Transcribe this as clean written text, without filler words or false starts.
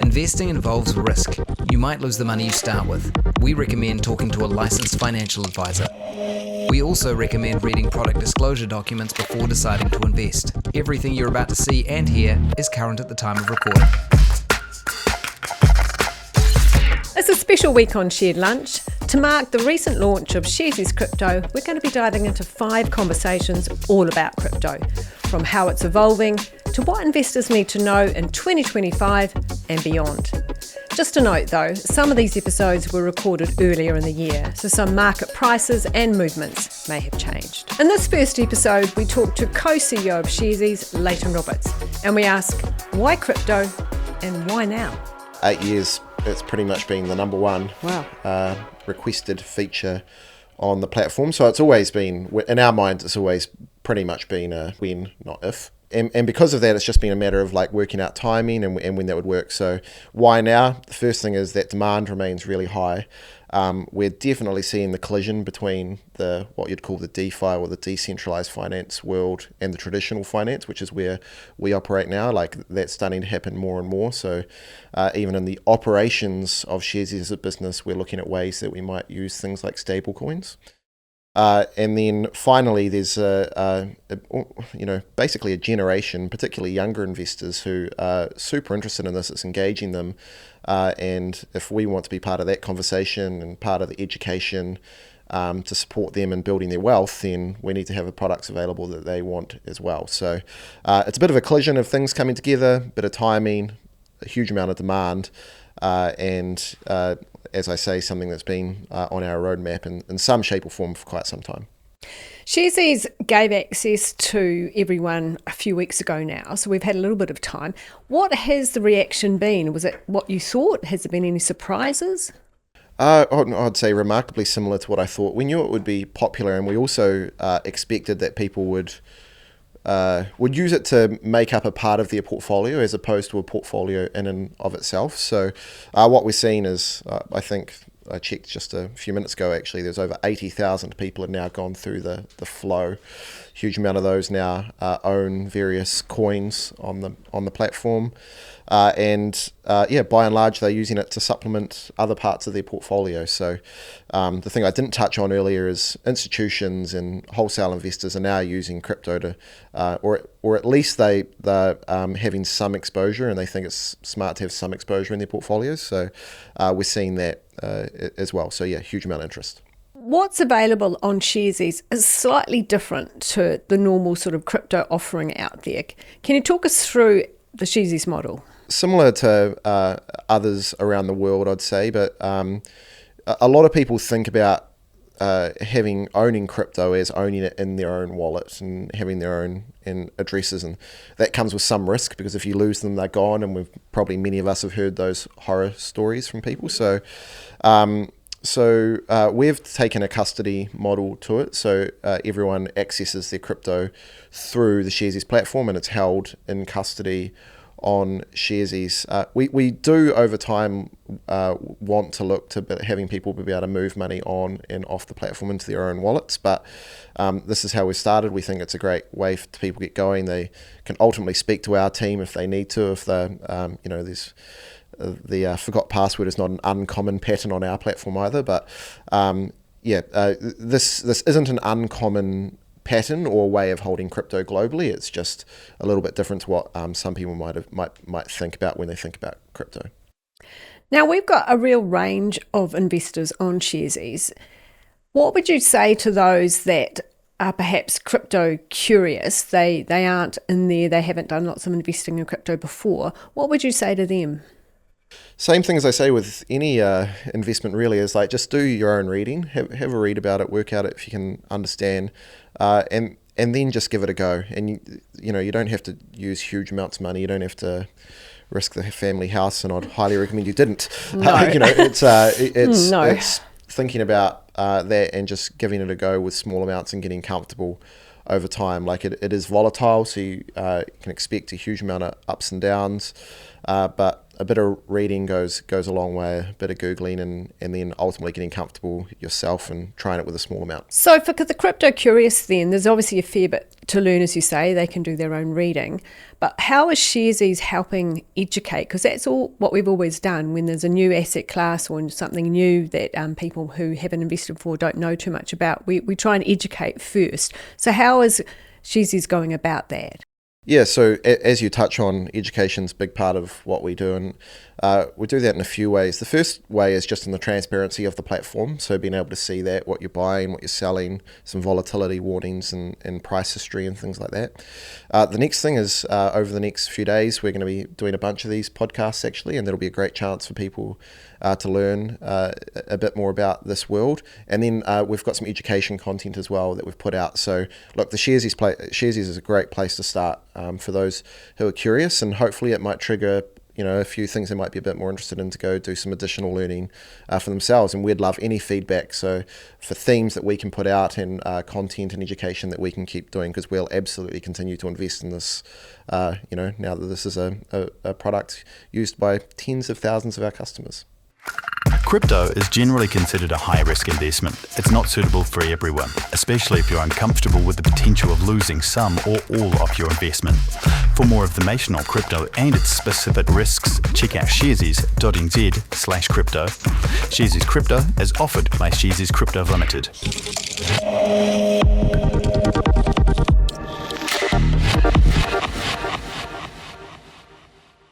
Investing involves risk. You might lose the money you start with. We recommend talking to a licensed financial advisor. We also recommend reading product disclosure documents before deciding to invest. Everything you're about to see and hear is current at the time of recording. It's a special week on Shared Lunch. To mark the recent launch of Sharesies Crypto, we're going to be diving into 5 conversations all about crypto, from how it's evolving to what investors need to know in 2025 and beyond. Just a note though, some of these episodes were recorded earlier in the year, so some market prices and movements may have changed. In this first episode, we talk to co-CEO of Sharesies, Leighton Roberts, and we ask, why crypto and why now? 8 years, it's pretty much been the number one requested feature on the platform. So it's always been, in our minds, it's always pretty much been a when, not if. And because of that, it's just been a matter of like working out timing and when that would work. So why now? The first thing is that demand remains really high. We're definitely seeing the collision between what you'd call the DeFi or the decentralized finance world and the traditional finance, which is where we operate now. Like that's starting to happen more and more. So even in the operations of Sharesies as a business, we're looking at ways that we might use things like stable coins. And then finally, there's basically a generation, particularly younger investors, who are super interested in this. It's engaging them, and if we want to be part of that conversation and part of the education to support them in building their wealth, then we need to have the products available that they want as well. So it's a bit of a collision of things coming together, a bit of timing, a huge amount of demand, and as I say, something that's been on our roadmap in some shape or form for quite some time. Sharesies gave access to everyone a few weeks ago now, so we've had a little bit of time. What has the reaction been? Was it what you thought? Has there been any surprises? I'd say remarkably similar to what I thought. We knew it would be popular, and we also expected that people would use it to make up a part of their portfolio as opposed to a portfolio in and of itself. So what we're seeing is, I think I checked just a few minutes ago actually, there's over 80,000 people have now gone through the flow. Huge amount of those now own various coins on the platform. By and large, they're using it to supplement other parts of their portfolio. So the thing I didn't touch on earlier is institutions and wholesale investors are now using crypto to, or at least they're having some exposure, and they think it's smart to have some exposure in their portfolios. So we're seeing that as well. So yeah, huge amount of interest. What's available on Sharesies is slightly different to the normal sort of crypto offering out there. Can you talk us through the Sharesies model? Similar to others around the world, I'd say, but a lot of people think about owning crypto as owning it in their own wallet and having their own addresses, and that comes with some risk because if you lose them, they're gone, and many of us have heard those horror stories from people. So we've taken a custody model to it. So everyone accesses their crypto through the Sharesies platform, and it's held in custody on Sharesies. We do over time want to look to having people be able to move money on and off the platform into their own wallets, but this is how we started. We think it's a great way for people to get going. They can ultimately speak to our team if they need to. If there's the forgot password is not an uncommon pattern on our platform either, but this isn't an uncommon pattern or way of holding crypto globally. It's just a little bit different to what some people might think about when they think about crypto. Now, we've got a real range of investors on Sharesies. What would you say to those that are perhaps crypto curious? They aren't in there, they haven't done lots of investing in crypto before. What would you say to them? Same thing as I say with any investment really, is like just do your own reading, have a read about it, work out it if you can understand, and then just give it a go. And you don't have to use huge amounts of money. You don't have to risk the family house, and I'd highly recommend you didn't. No. It's thinking about that and just giving it a go with small amounts and getting comfortable over time. Like it is volatile, so you can expect a huge amount of ups and downs, but a bit of reading goes a long way, a bit of Googling and then ultimately getting comfortable yourself and trying it with a small amount. So for the crypto curious then, there's obviously a fair bit to learn, as you say. They can do their own reading. But how is Sharesies helping educate? Because that's all what we've always done when there's a new asset class or something new that people who haven't invested before don't know too much about. We try and educate first. So how is Sharesies going about that? Yeah, so as you touch on, education's a big part of what we do, and we do that in a few ways. The first way is just in the transparency of the platform, so being able to see that, what you're buying, what you're selling, some volatility warnings and price history and things like that. The next thing is over the next few days, we're going to be doing a bunch of these podcasts actually, and that'll be a great chance for people to learn a bit more about this world. And then we've got some education content as well that we've put out. So look, the Sharesies is a great place to start for those who are curious, and hopefully it might trigger a few things they might be a bit more interested in to go do some additional learning for themselves. And we'd love any feedback, so for themes that we can put out and content and education that we can keep doing, because we'll absolutely continue to invest in this now that this is a product used by tens of thousands of our customers. Crypto is generally considered a high-risk investment. It's not suitable for everyone, especially if you're uncomfortable with the potential of losing some or all of your investment. For more information on crypto and its specific risks, check out sharesies.nz/crypto. Sharesies Crypto is offered by Sharesies Crypto Limited.